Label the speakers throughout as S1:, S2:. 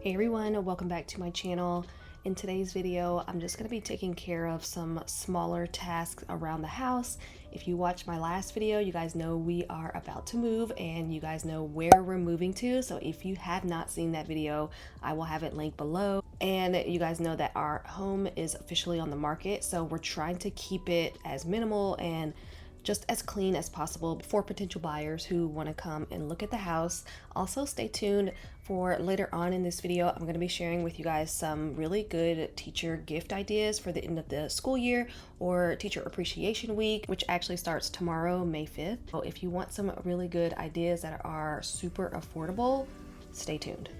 S1: Hey everyone, welcome back to my channel. In today's video, I'm just going to be taking care of some smaller tasks around the house. If you watched my last video, you guys know we are about to move and you guys know where we're moving to. So if you have not seen that video, I will have it linked below. And you guys know that our home is officially on the market. So we're trying to keep it as minimal and just as clean as possible for potential buyers who want to come and look at the house. Also, stay tuned for later on in this video. I'm going to be sharing with you guys some really good teacher gift ideas for the end of the school year or Teacher Appreciation Week, which actually starts tomorrow, May 5th. So if you want some really good ideas that are super affordable, stay tuned.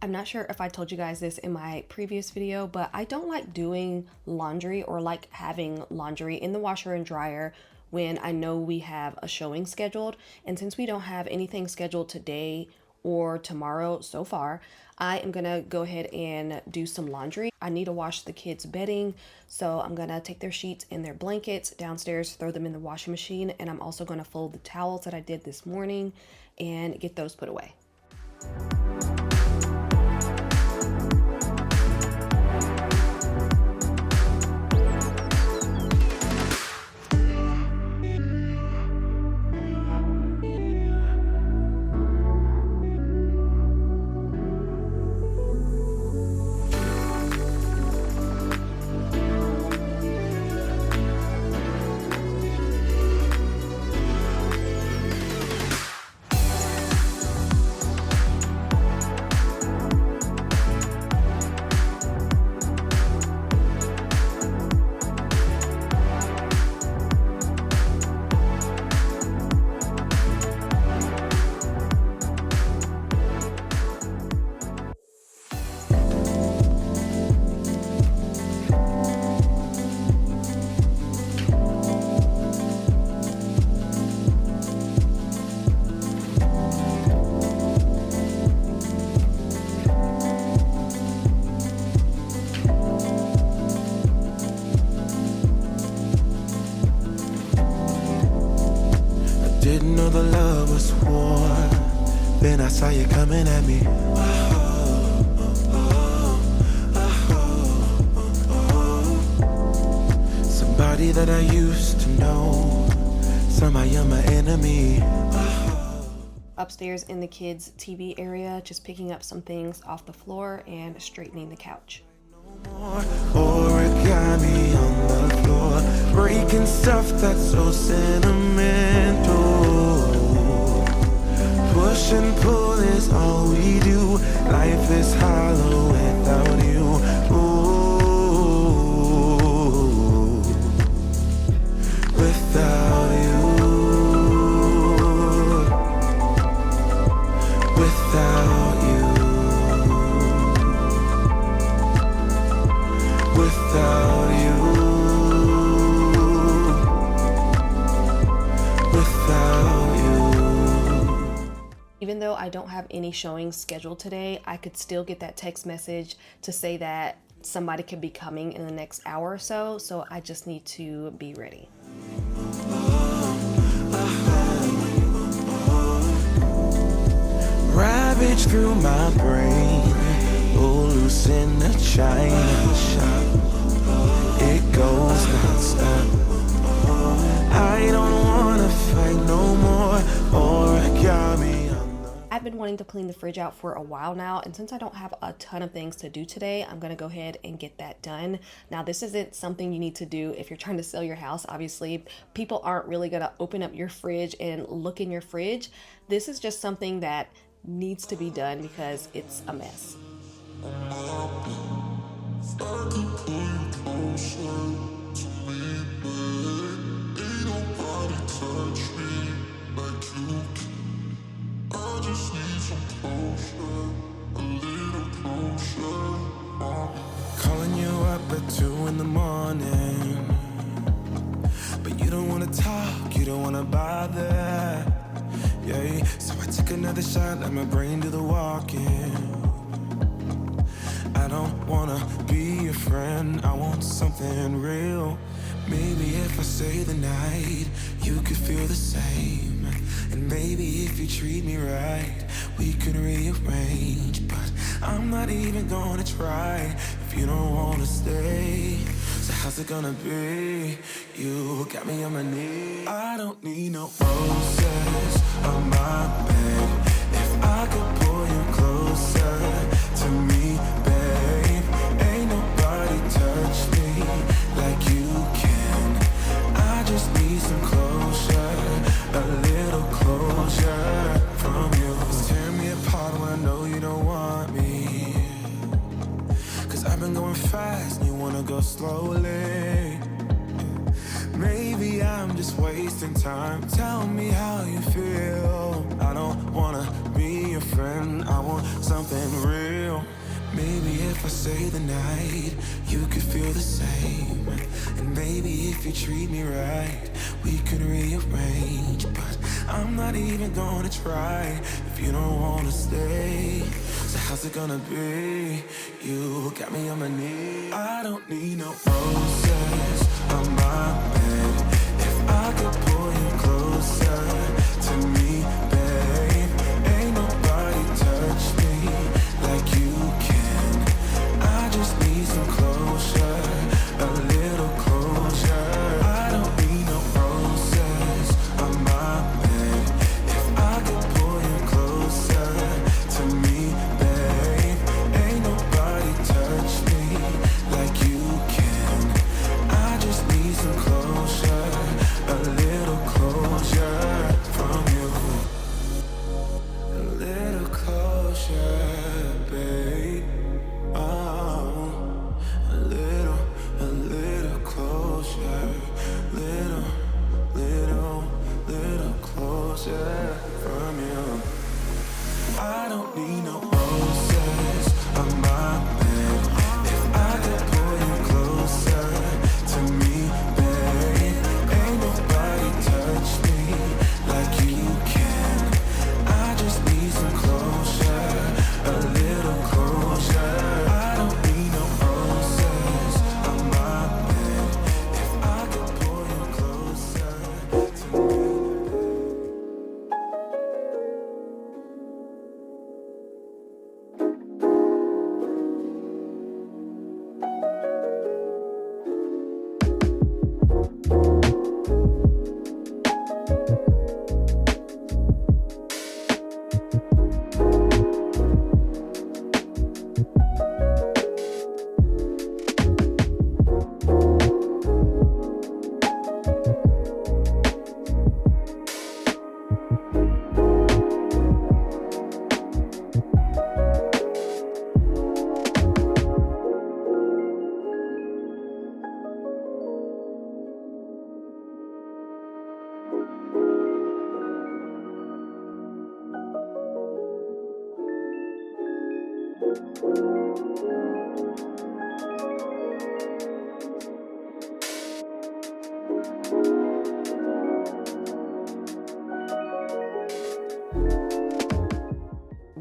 S1: I'm not sure if I told you guys this in my previous video, but I don't like doing laundry or like having laundry in the washer and dryer when I know we have a showing scheduled. And since we don't have anything scheduled today or tomorrow so far, I am gonna go ahead and do some laundry. I need to wash the kids' bedding, so I'm gonna take their sheets and their blankets downstairs, throw them in the washing machine, and I'm also gonna fold the towels that I did this morning and get those put away.
S2: Didn't know the love was war. Then I saw you coming at me. Somebody that I used to know. Somehow you're my enemy.
S1: Upstairs in the kids' TV area, just picking up some things off the floor and straightening the couch.
S2: Origami on the floor, breaking stuff that's so sentimental. Push and pull is all we do. Life is hollow without you. Ooh, without you, without you, without you, without you.
S1: Even though I don't have any showings scheduled today, I could still get that text message to say that somebody could be coming in the next hour or so. So I just need to be ready.
S2: Ravage through my brain. clothes in the china shop. It goes non-stop. I don't wanna fight no more origami.
S1: I've been wanting to clean the fridge out for a while now, and since I don't have a ton of things to do today, I'm gonna go ahead and get that done. Now, this isn't something you need to do if you're trying to sell your house. Obviously, people aren't really gonna open up your fridge and look in your fridge. This is just something that needs to be done because it's a mess.
S2: Calling you up at 2 in the morning, but you don't wanna talk, you don't wanna bother. Yeah, so I took another shot, let my brain do the walking. I don't wanna be your friend, I want something real. Maybe if I stay the night, you could feel the same. And maybe if you treat me right, we could rearrange. But I'm not even gonna try if you don't wanna stay. So how's it gonna be? You got me on my knees. I don't need no roses on my bed. If I could pull you closer to me, babe, ain't nobody touch me like you can. I just need some closure, a little closure from you. Tear me apart when I know you don't want me, 'cause I've been going fast and you wanna go slowly. Maybe I'm just wasting time. Tell me how you feel. I don't wanna be your friend, I want something real. Maybe if I stay the night, you could feel the same. And maybe if you treat me right, we could rearrange. But I'm not even gonna try if you don't wanna stay. So how's it gonna be? You got me on my knees. I don't need no roses on my bed. If I could pull you closer to me, babe, ain't nobody touch me like you can. I just need some closure, a little closure. I don't need no roses on my bed. If I could pull you closer to me, babe, ain't nobody touch me like you can. I just need some closure, a little closure from you. A little closure, babe. Oh, a little closure. Little closure from you. I don't need no roses on my bed. If I could pull you closer to me, babe, ain't nobody touch me like you can. I just need some closure, a little closure. I don't need no roses on my bed. If I could pull you closer to me.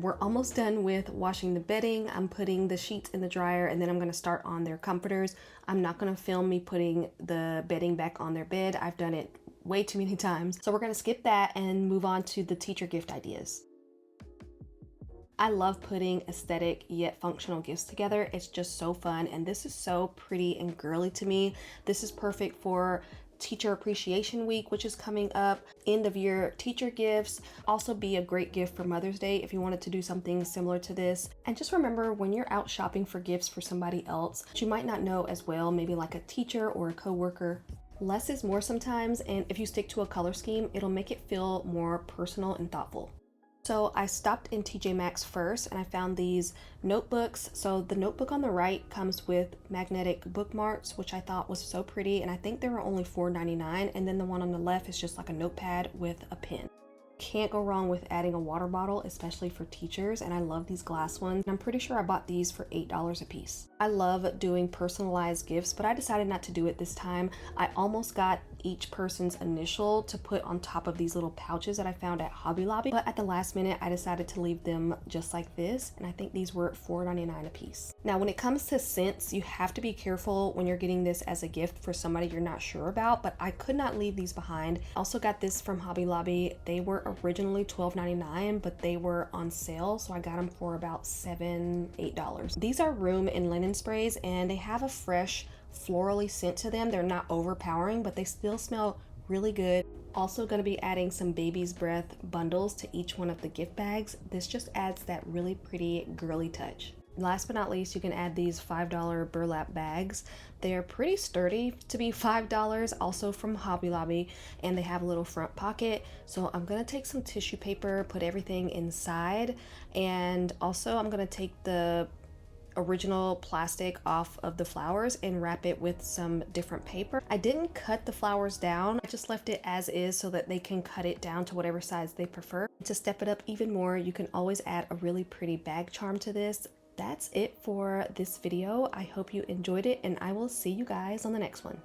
S1: We're almost done with washing the bedding. I'm putting the sheets in the dryer and then I'm gonna start on their comforters. I'm not gonna film me putting the bedding back on their bed. I've done it way too many times. So we're gonna skip that and move on to the teacher gift ideas. I love putting aesthetic yet functional gifts together. It's just so fun, and this is so pretty and girly to me. This is perfect for Teacher Appreciation Week, which is coming up, end of year teacher gifts. Also be a great gift for Mother's Day if you wanted to do something similar to this. And just remember, when you're out shopping for gifts for somebody else that you might not know as well, maybe like a teacher or a coworker, less is more sometimes, and if you stick to a color scheme, it'll make it feel more personal and thoughtful. So I stopped in TJ Maxx first and I found these notebooks. So the notebook on the right comes with magnetic bookmarks, which I thought was so pretty, and I think they were only $4.99, and then the one on the left is just like a notepad with a pen. Can't go wrong with adding a water bottle, especially for teachers, and I love these glass ones. I'm pretty sure I bought these for $8 a piece. I love doing personalized gifts, but I decided not to do it this time. I almost got each person's initial to put on top of these little pouches that I found at Hobby Lobby, but at the last minute I decided to leave them just like this, and I think these were $4.99 a piece. Now when it comes to scents, you have to be careful when you're getting this as a gift for somebody you're not sure about, but I could not leave these behind. I also got this from Hobby Lobby. They were originally $12.99, but they were on sale, so I got them for about $7-8. These are room and linen sprays, and they have a fresh florally scent to them. They're not overpowering, but they still smell really good. Also going to be adding some baby's breath bundles to each one of the gift bags. This just adds that really pretty girly touch. Last but not least, you can add these $5 burlap bags. They're pretty sturdy to be $5, also from Hobby Lobby, and they have a little front pocket. So I'm gonna take some tissue paper, put everything inside, and also I'm gonna take the original plastic off of the flowers and wrap it with some different paper. I didn't cut the flowers down, I just left it as is so that they can cut it down to whatever size they prefer. To step it up even more, you can always add a really pretty bag charm to this. That's it for this video. I hope you enjoyed it, and I will see you guys on the next one.